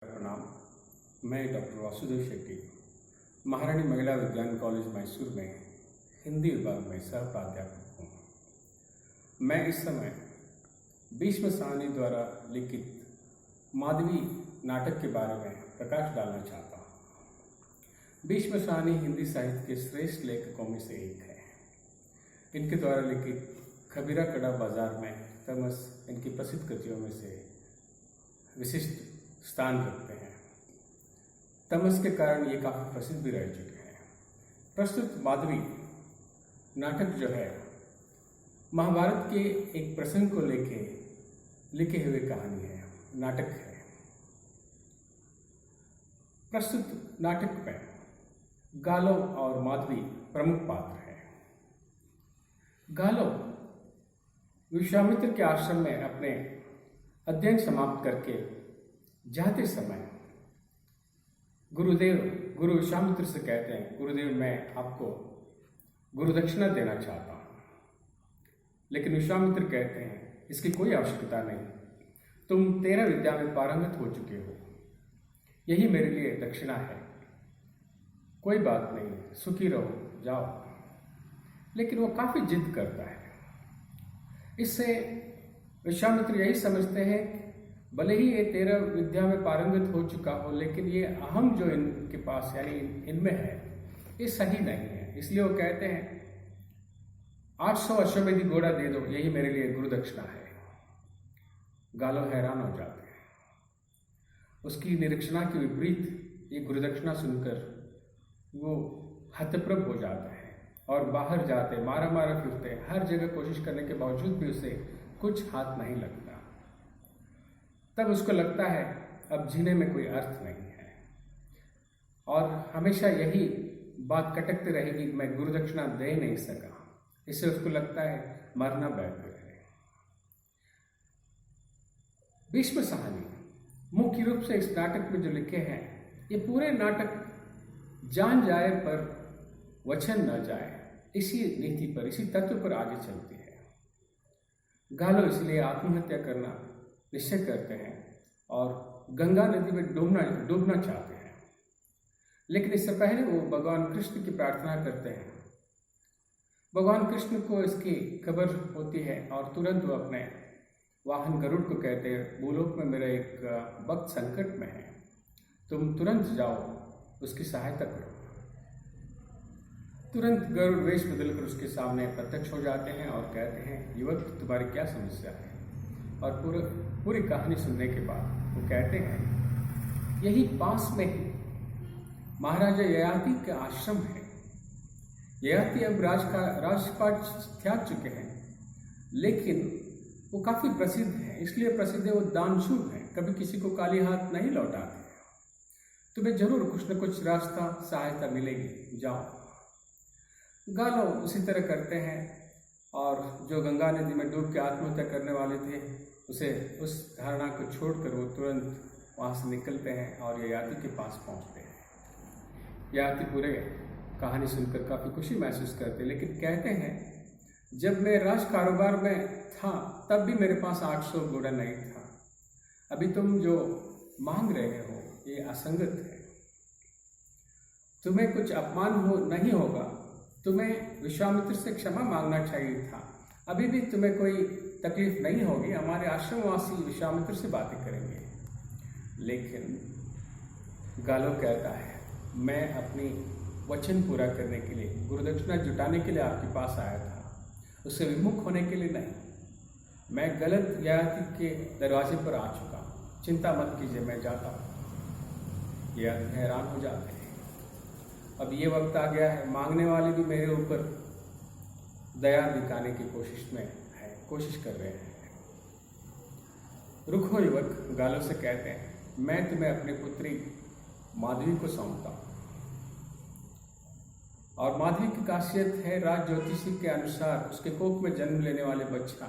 प्रणाम। मैं डॉक्टर वासुदेव शेट्टी महारानी महिला विज्ञान कॉलेज मैसूर में हिंदी विभाग में सह प्राध्यापक हूँ। मैं इस समय भीष्म साहनी द्वारा लिखित माधवी नाटक के बारे में प्रकाश डालना चाहता हूँ। भीष्म साहनी हिंदी साहित्य के श्रेष्ठ लेखकों में से एक है। इनके द्वारा लिखित खबीरा कड़ा बाजार में तमस इनकी प्रसिद्ध कृतियों में से विशिष्ट स्थान रखते हैं। तमस के कारण ये काफ़ी प्रसिद्ध भी रह चुके हैं। प्रस्तुत माधवी नाटक जो है महाभारत के एक प्रसंग को लेके लिखे हुए कहानी है, नाटक है। प्रस्तुत नाटक में गालो और माधवी प्रमुख पात्र हैं। गालो विश्वामित्र के आश्रम में अपने अध्ययन समाप्त करके जाते समय गुरु विश्वामित्र से कहते हैं, गुरुदेव मैं आपको गुरु दक्षिणा देना चाहता हूँ। लेकिन विश्वामित्र कहते हैं इसकी कोई आवश्यकता नहीं, तुम 13 विद्या में पारंगत हो चुके हो, यही मेरे लिए दक्षिणा है, कोई बात नहीं, सुखी रहो, जाओ। लेकिन वो काफ़ी जिद करता है। इससे विश्वामित्र यही समझते हैं भले ही ये 13 विद्या में पारंगत हो चुका हो, लेकिन ये अहम जो इनके पास यानी इनमें है ये सही नहीं है। इसलिए वो कहते हैं 800 अश्वमेध घोड़ा दे दो, यही मेरे लिए गुरु दक्षिणा है। गालो हैरान हो जाते हैं। उसकी निरीक्षणा के विपरीत ये गुरु दक्षिणा सुनकर वो हतप्रभ हो जाते हैं और बाहर जाते मारा मारा फिरते, हर जगह कोशिश करने के बावजूद भी उसे कुछ हाथ नहीं लगता। तब उसको लगता है अब जीने में कोई अर्थ नहीं है और हमेशा यही बात कटकती रहेगी, मैं गुरु दक्षिणा दे नहीं सका। इससे उसको लगता है मरना बेहतर है। भीष्म साहनी मुख्य रूप से इस नाटक में जो लिखे हैं, ये पूरे नाटक जान जाए पर वचन न जाए, इसी नीति पर, इसी तत्व पर आगे चलती है। गालो इसलिए आत्महत्या करना निश्चय करते हैं और गंगा नदी में डूबना चाहते हैं। लेकिन इससे पहले वो भगवान कृष्ण की प्रार्थना करते हैं। भगवान कृष्ण को इसकी खबर होती है और तुरंत वो अपने वाहन गरुड़ को कहते हैं, भूलोक में मेरा एक भक्त संकट में है, तुम तुरंत जाओ उसकी सहायता करो। तुरंत गरुड़ वेश बदलकर उसके सामने प्रत्यक्ष हो जाते हैं और कहते हैं, युवक तुम्हारी क्या समस्या है। और पूरी कहानी सुनने के बाद वो कहते हैं यही पास में ही महाराजा ययाति का आश्रम है। ययाति अब राजपाट त्याग चुके हैं, लेकिन वो काफ़ी प्रसिद्ध है। इसलिए प्रसिद्ध है, वो दानशूर है, कभी किसी को खाली हाथ नहीं लौटाते। तुम्हें जरूर कुछ न कुछ रास्ता सहायता मिलेगी, जाओ। गालो उसी तरह करते हैं और जो गंगा नदी में डूब के आत्महत्या करने वाले थे उसे उस धारणा को छोड़कर वो तुरंत वहाँ से निकलते हैं और ययाति के पास पहुँचते हैं। ययाति पूरे कहानी सुनकर काफ़ी खुशी महसूस करते, लेकिन कहते हैं जब मैं राज कारोबार में था तब भी मेरे पास 800 घोड़ा नहीं था। अभी तुम जो मांग रहे हो ये असंगत है। तुम्हें कुछ अपमान नहीं होगा, तुम्हें विश्वामित्र से क्षमा मांगना चाहिए था। अभी भी तुम्हें कोई तकलीफ नहीं होगी, हमारे आश्रमवासी विश्वामित्र से बातें करेंगे। लेकिन गालो कहता है मैं अपनी वचन पूरा करने के लिए, गुरु दक्षिणा जुटाने के लिए आपके पास आया था, उससे विमुख होने के लिए नहीं। मैं गलत ययाति के दरवाजे पर आ चुका हूँ, चिंता मत कीजिए, मैं जाता हूँ। ययाति हैरान हो जाते हैं। अब ये वक्त आ गया है, मांगने वाले भी मेरे ऊपर दया दिखाने की कोशिश कर रहे हैं। रुको युवक, गालो से कहते हैं, मैं तुम्हें अपनी पुत्री माधवी को सौंपता हूँ। और माधवी की खासियत है, राज ज्योतिषी के अनुसार उसके कोख में जन्म लेने वाले बच्चा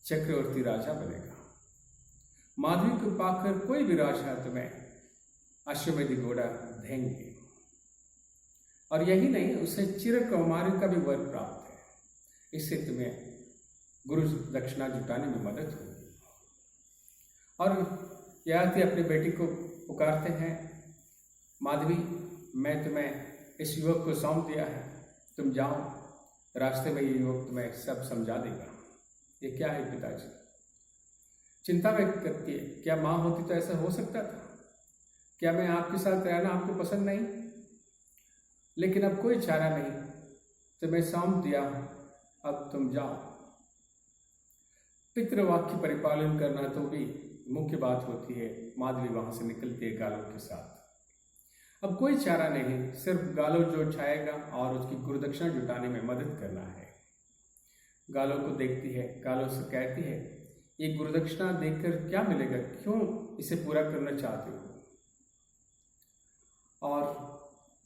चक्रवर्ती राजा बनेगा। माधवी को पाकर कोई भी राजा तुम्हें अश्वमेध घोड़ा देंगे। और यही नहीं, उसे चिरकौमारी का भी वर प्राप्त है। इससे तुम्हें गुरु दक्षिणा जुटाने में मदद होगी। और ययाति अपनी बेटी को पुकारते हैं, माधवी, मैं तुम्हें इस युवक को सौंप दिया है, तुम जाओ, रास्ते में ये युवक तुम्हें सब समझा देगा। ये क्या है पिताजी? चिंता व्यक्त करती है, क्या माँ होती तो ऐसा हो सकता था? क्या मैं आपके साथ रहना आपको पसंद नहीं? लेकिन अब कोई चारा नहीं, तुम्हें सौंप दिया, अब तुम जाओ। पितृवाक्य परिपालन करना तो भी मुख्य बात होती है। माधवी वहां से निकलती है गालो के साथ। अब कोई चारा नहीं, सिर्फ गालो जो छाएगा और उसकी गुरुदक्षिणा जुटाने में मदद करना है। गालो को देखती है, गालो से कहती है, ये गुरुदक्षिणा देकर क्या मिलेगा, क्यों इसे पूरा करना चाहते हो? और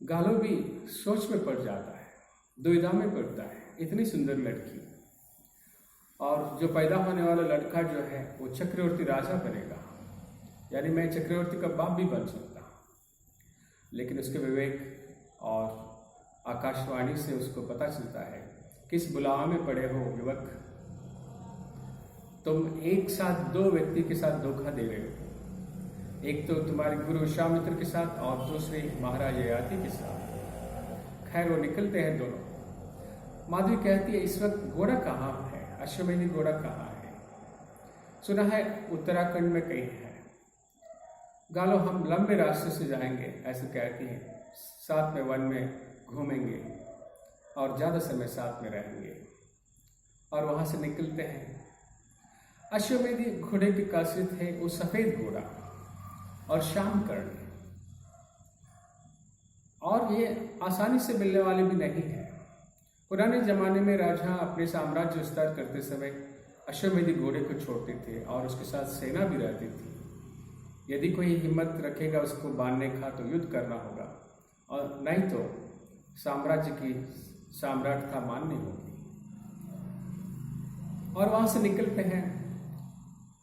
गालो भी सोच में पड़ जाता है, दुविधा में पड़ता है। इतनी सुंदर लड़की और जो पैदा होने वाला लड़का जो है वो चक्रवर्ती राजा बनेगा, यानी मैं चक्रवर्ती का बाप भी बन सकता। लेकिन उसके विवेक और आकाशवाणी से उसको पता चलता है, किस बुलावा में पड़े हो युवक, तुम एक साथ दो व्यक्ति के साथ धोखा दे रहे हो। एक तो तुम्हारे गुरु विश्वामित्र के साथ और दूसरे महाराज ययाति के साथ। खैर वो निकलते हैं दोनों। माधवी कहती है, इस वक्त घोड़ा कहाँ है? अश्वमेधी घोड़ा कहाँ है? सुना है उत्तराखंड में कहीं है। गालो, हम लंबे रास्ते से जाएंगे, ऐसे कहती हैं। साथ में वन में घूमेंगे और ज़्यादा समय साथ में रहेंगे। और वहाँ से निकलते हैं। अश्वमेधी घोड़े की खासियत है वो सफ़ेद घोड़ा और श्याम कर्ण, और ये आसानी से मिलने वाले भी नहीं है। पुराने जमाने में राजा अपने साम्राज्य विस्तार करते समय अश्वमेधी घोड़े को छोड़ते थे और उसके साथ सेना भी रहती थी। यदि कोई हिम्मत रखेगा उसको बांधने का तो युद्ध करना होगा, और नहीं तो साम्राज्य की साम्राज्यता माननी होगी। और वहां से निकलते हैं।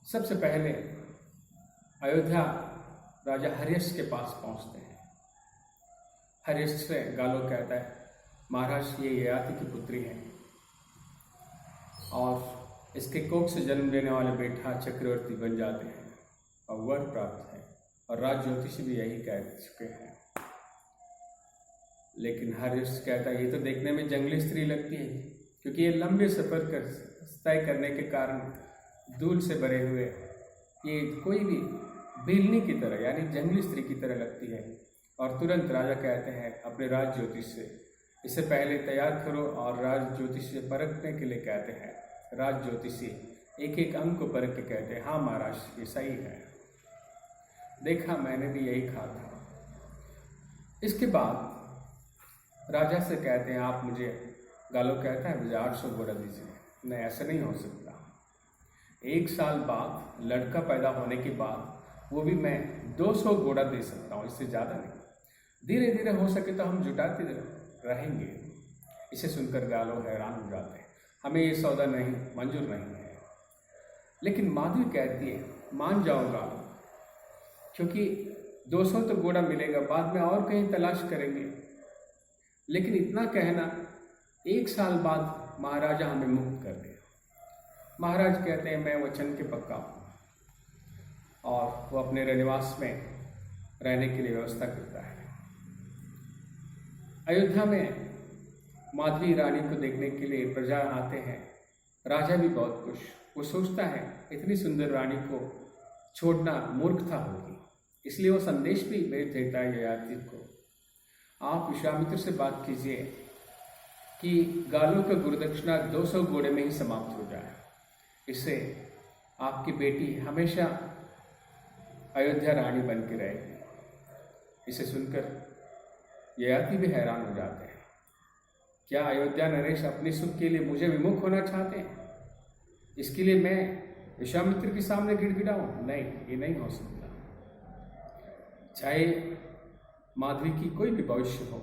सबसे पहले अयोध्या राजा हर्यश्व के पास पहुंचते हैं। हर्यश्व से गालो कहता है, महाराज ये ययाति की पुत्री है और इसके कोख से जन्म लेने वाले बेटा चक्रवर्ती बन जाते हैं और वर प्राप्त है, और राज ज्योतिषी भी यही कह चुके हैं। लेकिन हर्यश्व कहता है, ये तो देखने में जंगली स्त्री लगती है, क्योंकि ये लंबे सफर तय करने के कारण धूल से भरे हुए ये कोई भी बिल्ली की तरह यानी जंगली स्त्री की तरह लगती है। और तुरंत राजा कहते हैं अपने राज ज्योतिष से, इसे पहले तैयार करो, और राज ज्योतिष से परखने के लिए कहते हैं। राज ज्योतिषी एक एक अंग को परख के कहते हैं, हाँ महाराज ये सही है, देखा मैंने भी यही कहा था। इसके बाद राजा से कहते हैं, आप मुझे, गालो कहता है, मुझे 800 घोड़ा दीजिए। नहीं, ऐसा नहीं हो सकता। 1 साल बाद लड़का पैदा होने के बाद वो भी मैं 200 घोड़ा दे सकता हूँ, इससे ज़्यादा नहीं। धीरे धीरे हो सके तो हम जुटाते रहेंगे। इसे सुनकर गालो हैरान हो जाते हैं, हमें ये सौदा नहीं मंजूर नहीं है। लेकिन माधवी कहती है, मान जाओ गालो, क्योंकि 200 तो घोड़ा मिलेगा, बाद में और कहीं तलाश करेंगे। लेकिन इतना कहना, 1 साल बाद महाराजा हमें मुक्त कर दे। महाराज कहते हैं, मैं वचन के पक्का हूँ, और वो अपने रनिवास में रहने के लिए व्यवस्था करता है। अयोध्या में माधवी रानी को देखने के लिए प्रजा आते हैं। राजा भी बहुत खुश। वो सोचता है इतनी सुंदर रानी को छोड़ना मूर्खता होगी, इसलिए वो संदेश भी भेज देता है ययाति को, आप विश्वामित्र से बात कीजिए कि गालो का गुरुदक्षिणा 200 घोड़े में ही समाप्त हो जाए, इससे आपकी बेटी हमेशा अयोध्या रानी बन के रहेगी। इसे सुनकर ययाति भी हैरान हो जाते हैं। क्या अयोध्या नरेश अपने सुख के लिए मुझे विमुख होना चाहते हैं? इसके लिए मैं विश्वामित्र के सामने गिड़गिड़ाऊं? नहीं, ये नहीं हो सकता। चाहे माधवी की कोई भी भविष्य हो,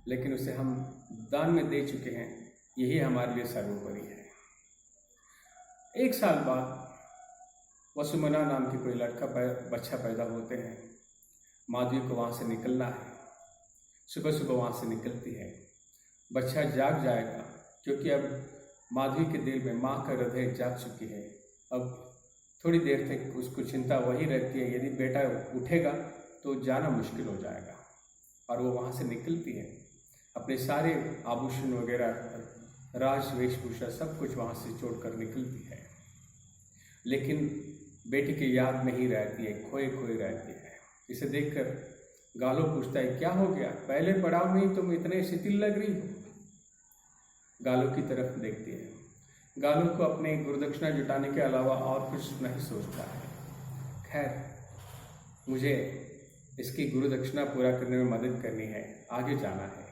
लेकिन उसे हम दान में दे चुके हैं, यही हमारे लिए सर्वोपरि है। 1 साल बाद वसुमना नाम की कोई बच्चा पैदा होते हैं। माधवी को वहाँ से निकलना है। सुबह सुबह वहाँ से निकलती है। बच्चा जाग जाएगा, क्योंकि अब माधवी के दिल में माँ का हृदय जाग चुकी है। अब थोड़ी देर तक उसको चिंता वही रहती है, यदि बेटा उठेगा तो जाना मुश्किल हो जाएगा। और वो वहाँ से निकलती है, अपने सारे आभूषण वगैरह, राज वेशभूषा सब कुछ वहाँ से छोड़कर निकलती है। लेकिन बेटी की याद नहीं रहती है, खोए खोए रहती है। इसे देखकर गालो पूछता है, क्या हो गया? पहले पड़ाव में ही तुम इतने शिथिल लग रही हो। गालो की तरफ देखती है। गालो को अपने गुरुदक्षिणा जुटाने के अलावा और कुछ नहीं सोचता है। खैर, मुझे इसकी गुरुदक्षिणा पूरा करने में मदद करनी है, आगे जाना है।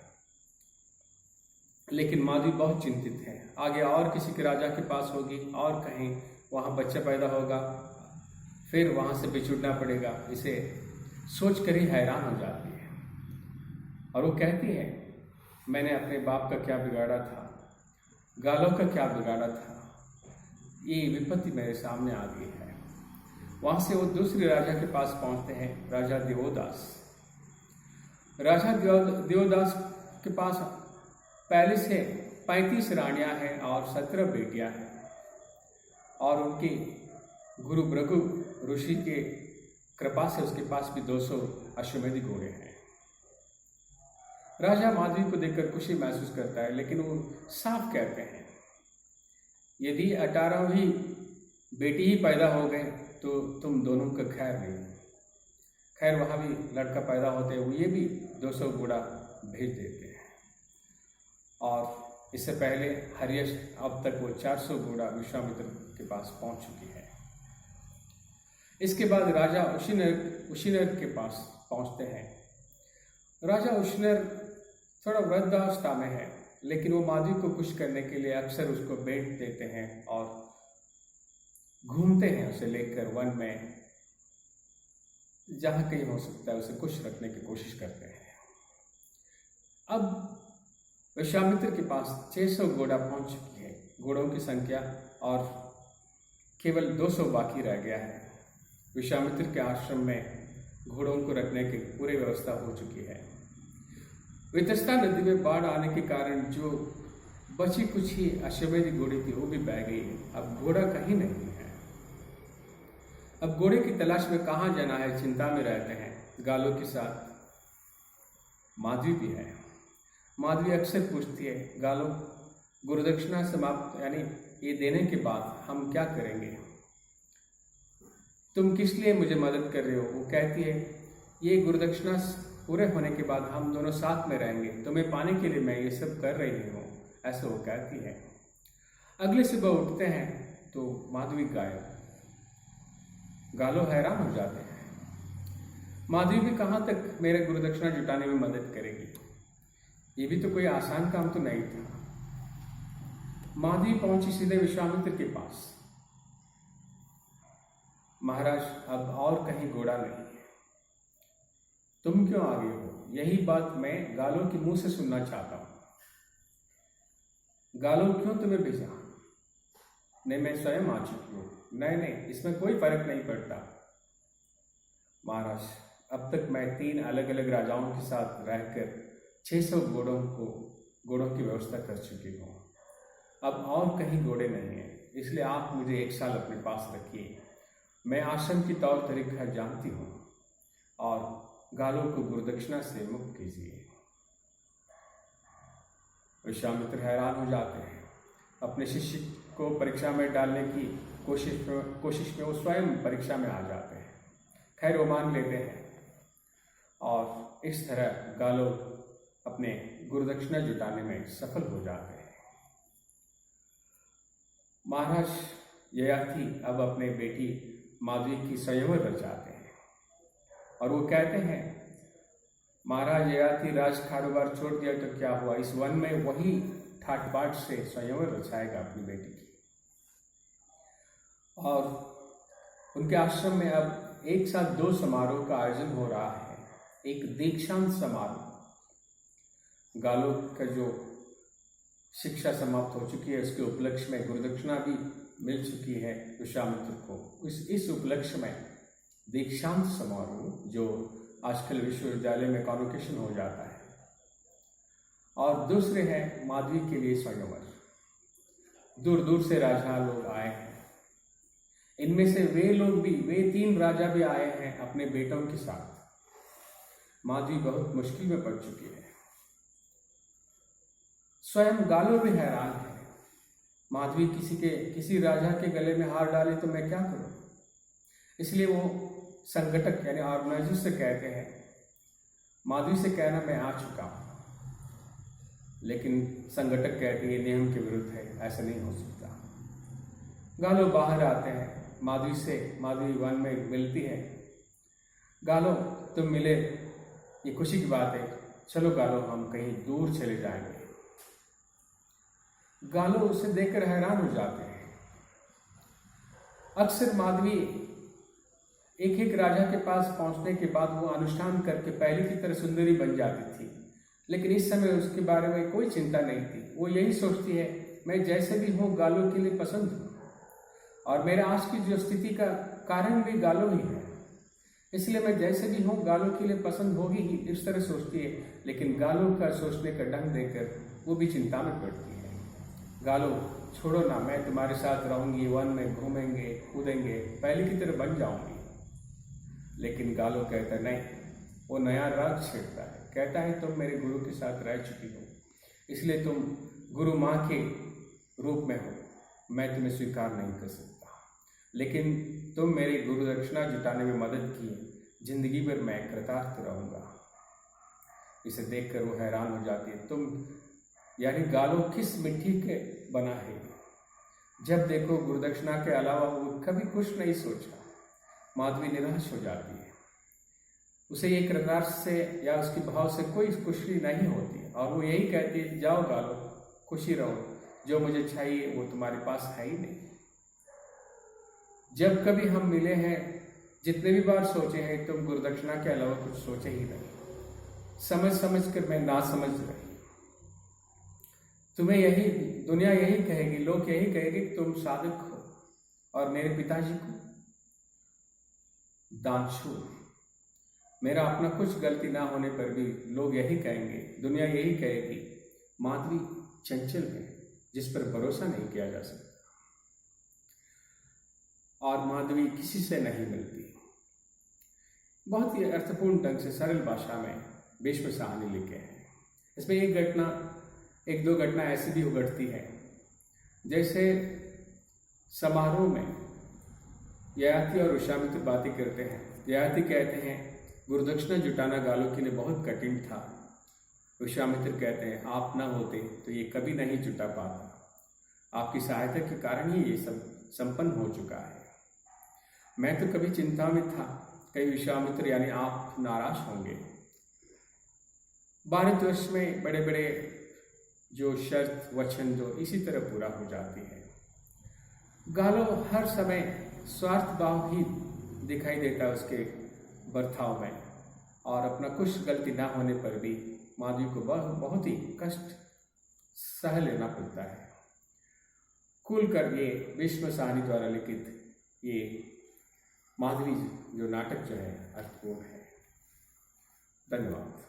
लेकिन माधवी बहुत चिंतित है, आगे और किसी के राजा के पास होगी और कहीं वहाँ बच्चा पैदा होगा, फिर वहाँ से बिछुड़ना पड़ेगा। इसे सोच कर ही हैरान हो जाती है और वो कहती है, मैंने अपने बाप का क्या बिगाड़ा था, गालो का क्या बिगाड़ा था, ये विपत्ति मेरे सामने आ गई है। वहाँ से वो दूसरे राजा के पास पहुँचते हैं, राजा दिवोदास। राजा दिवोदास के पास पहले से 35 रानियां हैं और 17 बेटियां हैं, और उनकी गुरु भृगु ऋषि के कृपा से उसके पास भी 200 अश्वमेध घोड़े हैं। राजा माधवी को देखकर खुशी महसूस करता है, लेकिन वो साफ कहते हैं, यदि 18वीं बेटी ही पैदा हो गए तो तुम दोनों का खैर नहीं। खैर, वहाँ भी लड़का पैदा होते हुए ये भी 200 घोड़ा भेज देते हैं। और इससे पहले हरियश अब तक वो 400 घोड़ा विश्वामित्र के पास पहुंच चुकी है। इसके बाद राजा उशिनर के पास पहुंचते हैं। राजा उशिनर थोड़ा वृद्धावस्था में है, लेकिन वो माधवी को खुश करने के लिए अक्सर उसको भेंट देते हैं और घूमते हैं उसे लेकर वन में, जहाँ कहीं हो सकता है उसे खुश रखने की कोशिश करते हैं। अब विश्वामित्र के पास 600 घोड़ा पहुंच चुकी है, घोड़ों की संख्या, और केवल 200 बाकी रह गया है। विश्वामित्र के आश्रम में घोड़ों को रखने की पूरी व्यवस्था हो चुकी है। वितस्ता नदी में बाढ़ आने के कारण जो बची कुछ ही अश्वमेध घोड़ी थी वो भी बह गई है। अब घोड़ा कहीं नहीं है। अब घोड़े की तलाश में कहाँ जाना है, चिंता में रहते हैं। गालो के साथ माधवी भी है। माधवी अक्सर पूछती है, गालो, गुरुदक्षिणा समाप्त यानी ये देने के बाद हम क्या करेंगे? तुम किस लिए मुझे मदद कर रहे हो? वो कहती है, ये गुरुदक्षिणा पूरे होने के बाद हम दोनों साथ में रहेंगे, तुम्हें पाने के लिए मैं ये सब कर रही हूँ, ऐसा वो कहती है। अगले सुबह उठते हैं तो माधवी गायब। गालो हैरान हो जाते हैं। माधवी भी कहाँ तक मेरे गुरुदक्षिणा जुटाने में मदद करेगी? ये भी तो कोई आसान काम तो नहीं था। माधवी पहुंची सीधे विश्वामित्र के पास। महाराज, अब और कहीं घोड़ा नहीं है, तुम क्यों आ गए हो? यही बात मैं गालो के मुंह से सुनना चाहता हूं। गालो क्यों तुम्हें भेजा? नहीं, मैं स्वयं आ चुकी हूं। नहीं, इसमें कोई फर्क नहीं पड़ता महाराज। अब तक मैं 3 अलग अलग राजाओं के साथ रहकर 600 घोड़ों की व्यवस्था कर चुकी हूँ। अब और कहीं घोड़े नहीं हैं, इसलिए आप मुझे 1 साल अपने पास रखिए। मैं आश्रम की तौर तरीका जानती हूँ और गालो को गुरुदक्षिणा से मुक्त कीजिए। विश्वामित्र हैरान हो जाते हैं। अपने शिष्य को परीक्षा में डालने की कोशिश में वो स्वयं परीक्षा में आ जाते हैं। खैर, वो मान लेते हैं और इस तरह गालो अपने गुरुदक्षिणा जुटाने में सफल हो जाते हैं। महाराज ययाति अब अपने बेटी माधवी की स्वयंवर रचाते हैं और वो कहते हैं, महाराज ययाति राज कारोबार छोड़ दिया तो क्या हुआ, इस वन में वही ठाट बाट से स्वयंवर रचाएगा अपनी बेटी की। और उनके आश्रम में अब एक साथ 2 समारोह का आयोजन हो रहा है। एक दीक्षांत समारोह, गालो का जो शिक्षा समाप्त हो चुकी है उसके उपलक्ष्य में गुरुदक्षिणा भी मिल चुकी है विश्वामित्र को। इस उपलक्ष्य में दीक्षांत समारोह, जो आजकल विश्वविद्यालय में कॉन्वोकेशन हो जाता है, और दूसरे हैं माधवी के लिए स्वयंवर। दूर दूर से राजा लोग आए हैं। इनमें से वे लोग भी, वे 3 राजा भी आए हैं अपने बेटों के साथ। माधवी बहुत मुश्किल में पड़ चुकी है। स्वयं गालो भी हैरान है। माधवी किसी राजा के गले में हार डाले तो मैं क्या करूं? इसलिए वो संगठक यानी ऑर्गेनाइजर से कहते हैं, माधवी से कहना मैं आ चुका हूं। लेकिन संगठक कहती है नियम के विरुद्ध है, ऐसा नहीं हो सकता। गालो बाहर आते हैं, माधवी वन में मिलती है। गालो तुम मिले, ये खुशी की बात है, चलो गालो हम कहीं दूर चले जाएंगे। गालो उसे देखकर हैरान हो जाते हैं। अक्सर माधवी एक राजा के पास पहुंचने के बाद वो अनुष्ठान करके पहले की तरह सुंदरी बन जाती थी, लेकिन इस समय उसके बारे में कोई चिंता नहीं थी। वो यही सोचती है, मैं जैसे भी हूँ गालो के लिए पसंद हूँ, और मेरा आज की जो स्थिति का कारण भी गालो ही है, इसलिए मैं जैसे भी हूँ गालो के लिए पसंद होगी ही, इस तरह सोचती है। लेकिन गालो का सोचने का ढंग देखकर वो भी चिंता में पड़ती है। गालो छोड़ो ना, मैं तुम्हारे साथ रहूंगी, वन में घूमेंगे कूदेंगे, पहले की तरह बन जाऊंगी। लेकिन गालो कहता नहीं, वो नया राग छेड़ता है। कहता है तुम मेरे गुरु के साथ रह चुकी हो, इसलिए तुम गुरु माँ के रूप में हो, मैं तुम्हें स्वीकार नहीं कर सकता। लेकिन तुम मेरी गुरु दक्षिणा जुटाने में मदद की, जिंदगी भर मैं कृतार्थ रहूंगा। इसे देखकर वो हैरान हो जाती है। तुम यानी गालो किस मिट्टी के बना है? जब देखो गुरुदक्षिणा के अलावा वो कभी कुछ नहीं सोचा। माधवी निराश हो जाती है। उसे एक कृतार्थ से या उसके भाव से कोई खुशी नहीं होती, और वो यही कहती है, जाओ गालो, खुशी रहो, जो मुझे चाहिए वो तुम्हारे पास है ही नहीं। जब कभी हम मिले हैं, जितने भी बार सोचे हैं, तुम गुरुदक्षिणा के अलावा कुछ सोचे ही नहीं। समझ समझ कर मैं ना समझ रही। तुम्हें यही दुनिया यही कहेगी, लोग यही कहेंगे कि तुम साधक हो, और मेरे पिताजी को दानशूर। मेरा अपना कुछ गलती ना होने पर भी लोग यही कहेंगे, दुनिया यही कहेगी, माधवी चंचल है, जिस पर भरोसा नहीं किया जा सकता। और माधवी किसी से नहीं मिलती। बहुत ही अर्थपूर्ण ढंग से सरल भाषा में भीष्म साहनी लिखे हैं। इसमें एक दो घटना ऐसी भी घटती है, जैसे समारोह में ययाति और विश्वामित्र बातें करते हैं। ययाति कहते हैं गुरुदक्षिणा जुटाना गालो के लिए बहुत कठिन था। विश्वामित्र कहते हैं आप ना होते तो ये कभी नहीं जुटा पाता, आपकी सहायता के कारण ही ये सब संपन्न हो चुका है। मैं तो कभी चिंता में था, कई विश्वामित्र यानी आप नाराज होंगे। भारतवर्ष में बड़े बड़े जो शर्त वचन जो इसी तरह पूरा हो जाती है। गालो हर समय स्वार्थ भाव ही दिखाई देता है उसके बर्ताव में, और अपना कुछ गलती ना होने पर भी माधवी को बहुत ही कष्ट सह लेना पड़ता है। खुल कर ये भीष्म साहनी द्वारा लिखित ये माधवी जो नाटक जो है अर्थपूर्ण है। धन्यवाद।